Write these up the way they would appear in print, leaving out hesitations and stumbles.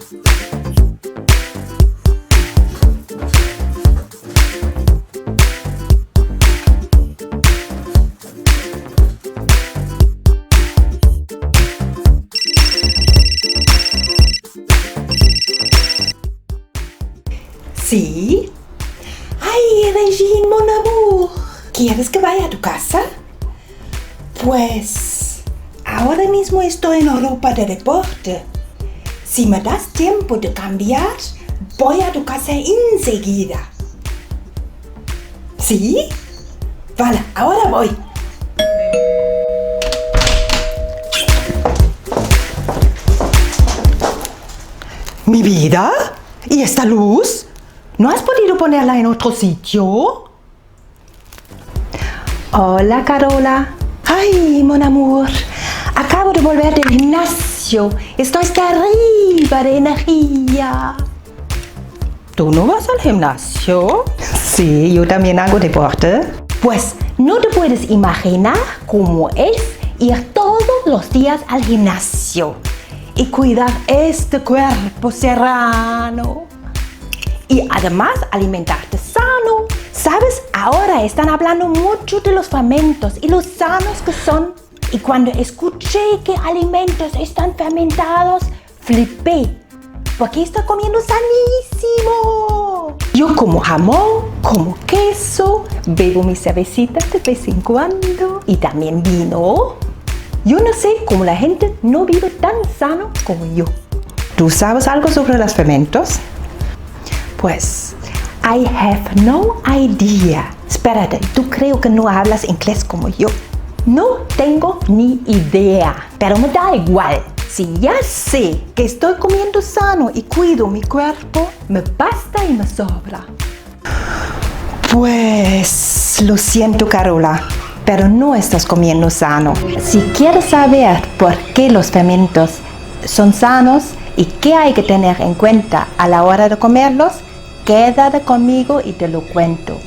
¿Sí? ¡Ay, Regine, mon amour! ¿Quieres que vaya a tu casa? Pues ahora mismo estoy en ropa de deporte. Si me das tiempo de cambiar, voy a tu casa enseguida. ¿Sí? Vale, ahora voy. ¿Mi vida? ¿Y esta luz? ¿No has podido ponerla en otro sitio? Hola, Carola. Ay, mon amour. Acabo de volver del gimnasio. Estoy hasta arriba de energía. ¿Tú no vas al gimnasio? Sí, yo también hago deporte. Pues no te puedes imaginar cómo es ir todos los días al gimnasio y cuidar este cuerpo serrano. Y además alimentarte sano. ¿Sabes? Ahora están hablando mucho de los fermentos y los sanos que son. Y cuando escuché que alimentos están fermentados, flipé. Porque estoy comiendo sanísimo. Yo como jamón, como queso, bebo mis cervecitas de vez en cuando. Y también vino. Yo no sé cómo la gente no vive tan sano como yo. ¿Tú sabes algo sobre los fermentos? Pues, I have no idea. Espérate, ¿tú creo que no hablas inglés como yo? No tengo ni idea, pero me da igual. Si ya sé que estoy comiendo sano y cuido mi cuerpo, me basta y me sobra. Pues, lo siento, Carola, pero no estás comiendo sano. Si quieres saber por qué los fermentos son sanos y qué hay que tener en cuenta a la hora de comerlos, quédate conmigo y te lo cuento.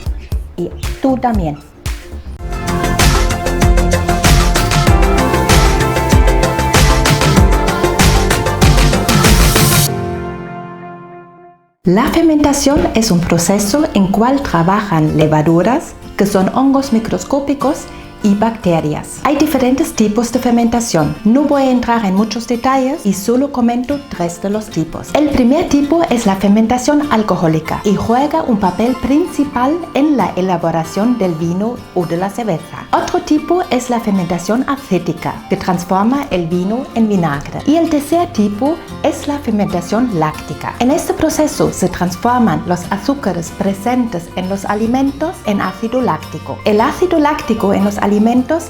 Y tú también. La fermentación es un proceso en cual trabajan levaduras, que son hongos microscópicos, y bacterias. Hay diferentes tipos de fermentación. No voy a entrar en muchos detalles y solo comento 3 de los tipos. El primer tipo es la fermentación alcohólica y juega un papel principal en la elaboración del vino o de la cerveza. Otro tipo es la fermentación acética, que transforma el vino en vinagre. Y el tercer tipo es la fermentación láctica. En este proceso se transforman los azúcares presentes en los alimentos en ácido láctico. El ácido láctico en los alimentos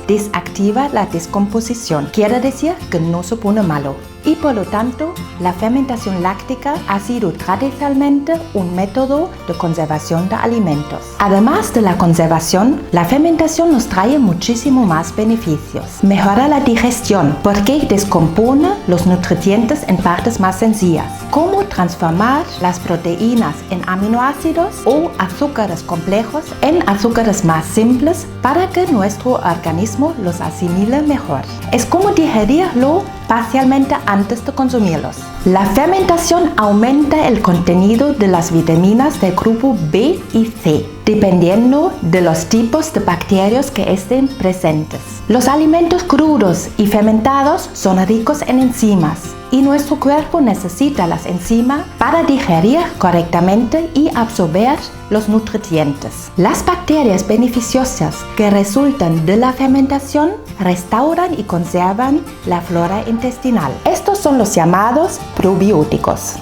desactiva la descomposición, quiere decir que no se pone malo. Y por lo tanto, la fermentación láctica ha sido tradicionalmente un método de conservación de alimentos. Además de la conservación, la fermentación nos trae muchísimo más beneficios. Mejora la digestión porque descompone los nutrientes en partes más sencillas, como transformar las proteínas en aminoácidos o azúcares complejos en azúcares más simples para que nuestro organismo los asimile mejor. Es como digerirlo parcialmente antes de consumirlos. La fermentación aumenta el contenido de las vitaminas del grupo B y C, dependiendo de los tipos de bacterias que estén presentes. Los alimentos crudos y fermentados son ricos en enzimas y nuestro cuerpo necesita las enzimas para digerir correctamente y absorber los nutrientes. Las bacterias beneficiosas que resultan de la fermentación restauran y conservan la flora intestinal. Estos son los llamados probióticos.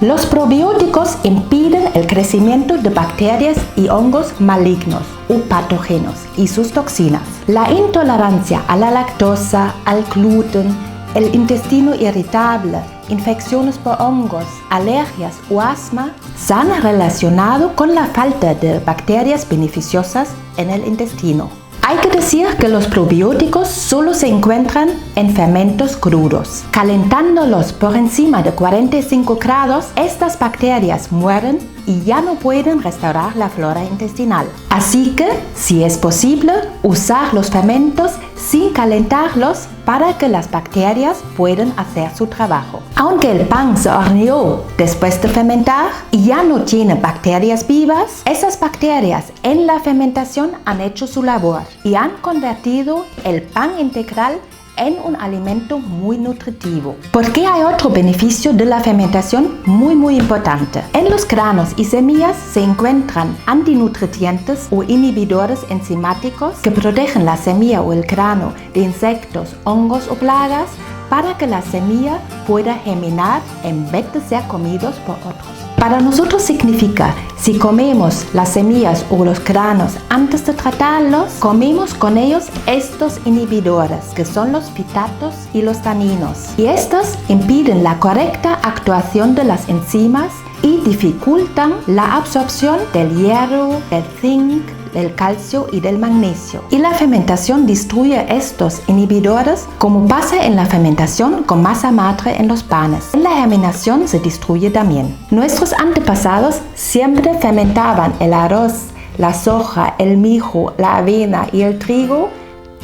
Los probióticos impiden el crecimiento de bacterias y hongos malignos o patógenos y sus toxinas. La intolerancia a la lactosa, al gluten, el intestino irritable, infecciones por hongos, alergias o asma se han relacionado con la falta de bacterias beneficiosas en el intestino. Hay que decir que los probióticos solo se encuentran en fermentos crudos. Calentándolos por encima de 45 grados, estas bacterias mueren y ya no pueden restaurar la flora intestinal. Así que, si es posible, usar los fermentos sin calentarlos para que las bacterias puedan hacer su trabajo. Aunque el pan se horneó después de fermentar y ya no tiene bacterias vivas, esas bacterias en la fermentación han hecho su labor y han convertido el pan integral en un alimento muy nutritivo. Porque hay otro beneficio de la fermentación muy importante. En los granos y semillas se encuentran antinutrientes o inhibidores enzimáticos que protegen la semilla o el grano de insectos, hongos o plagas para que la semilla pueda germinar en vez de ser comidos por otros. Para nosotros significa, si comemos las semillas o los granos antes de tratarlos, comemos con ellos estos inhibidores, que son los fitatos y los taninos. Y estos impiden la correcta actuación de las enzimas y dificultan la absorción del hierro, del zinc, del calcio y del magnesio. Y la fermentación destruye estos inhibidores, como pasa en la fermentación con masa madre en los panes. En la germinación se destruye también. Nuestros antepasados siempre fermentaban el arroz, la soja, el mijo, la avena y el trigo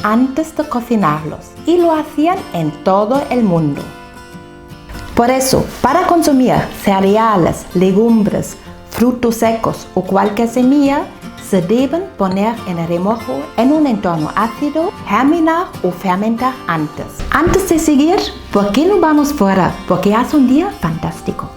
antes de cocinarlos. Y lo hacían en todo el mundo. Por eso, para consumir cereales, legumbres, frutos secos o cualquier semilla, se deben poner en remojo en un entorno ácido, germinar o fermentar antes. Antes de seguir, ¿por qué no vamos fuera? Porque hace un día fantástico.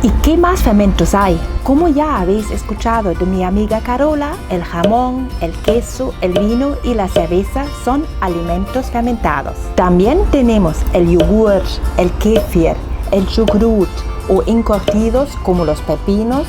¿Y qué más fermentos hay? Como ya habéis escuchado de mi amiga Carola, el jamón, el queso, el vino y la cerveza son alimentos fermentados. También tenemos el yogur, el kéfir, el chucrut o encurtidos como los pepinos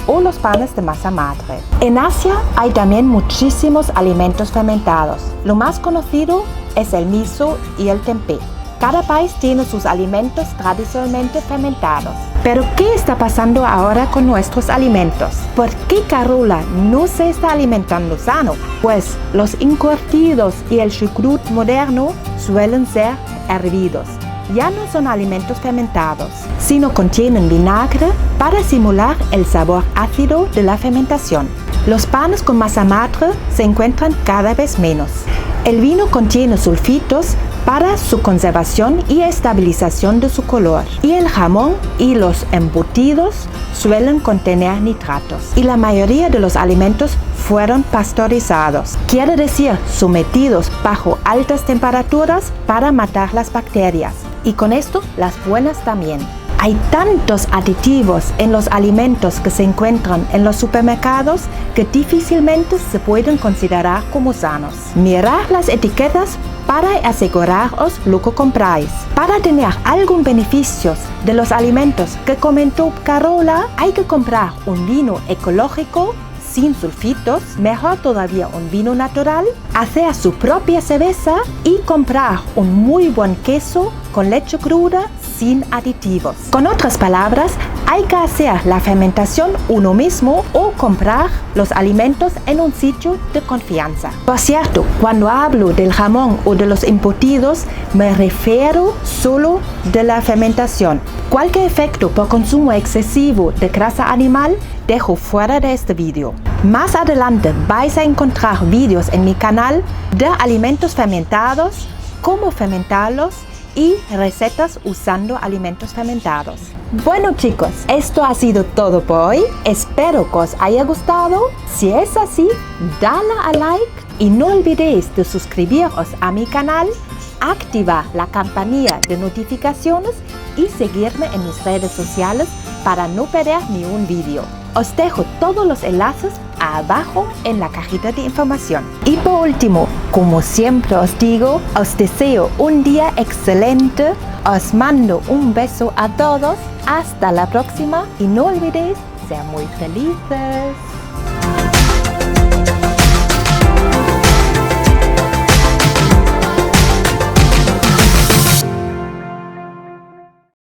o los panes de masa madre. En Asia hay también muchísimos alimentos fermentados. Lo más conocido es el miso y el tempeh. Cada país tiene sus alimentos tradicionalmente fermentados. Pero ¿qué está pasando ahora con nuestros alimentos? ¿Por qué Carola no se está alimentando sano? Pues los encurtidos y el chucrut moderno suelen ser hervidos. Ya no son alimentos fermentados, sino contienen vinagre para simular el sabor ácido de la fermentación. Los panes con masa madre se encuentran cada vez menos. El vino contiene sulfitos para su conservación y estabilización de su color. Y el jamón y los embutidos suelen contener nitratos. Y la mayoría de los alimentos fueron pasteurizados, quiere decir sometidos bajo altas temperaturas para matar las bacterias. Y con esto, las buenas también. Hay tantos aditivos en los alimentos que se encuentran en los supermercados que difícilmente se pueden considerar como sanos. Mirad las etiquetas para aseguraros lo que compráis. Para tener algún beneficio de los alimentos que comentó Carola, hay que comprar un vino ecológico sin sulfitos, mejor todavía un vino natural, hacer su propia cerveza y comprar un muy buen queso con leche cruda sin aditivos. Con otras palabras, hay que hacer la fermentación uno mismo o comprar los alimentos en un sitio de confianza. Por cierto, cuando hablo del jamón o de los embutidos, me refiero solo de la fermentación. Cualquier efecto por consumo excesivo de grasa animal dejo fuera de este vídeo. Más adelante vais a encontrar vídeos en mi canal de alimentos fermentados, cómo fermentarlos y recetas usando alimentos fermentados. Bueno chicos, esto ha sido todo por hoy. Espero que os haya gustado. Si es así, dale a like y no olvidéis de suscribiros a mi canal, activar la campanilla de notificaciones y seguirme en mis redes sociales para no perder ni un vídeo. Os dejo todos los enlaces abajo en la cajita de información. Y por último, como siempre os digo, os deseo un día excelente, os mando un beso a todos, hasta la próxima y no olvidéis ser muy felices.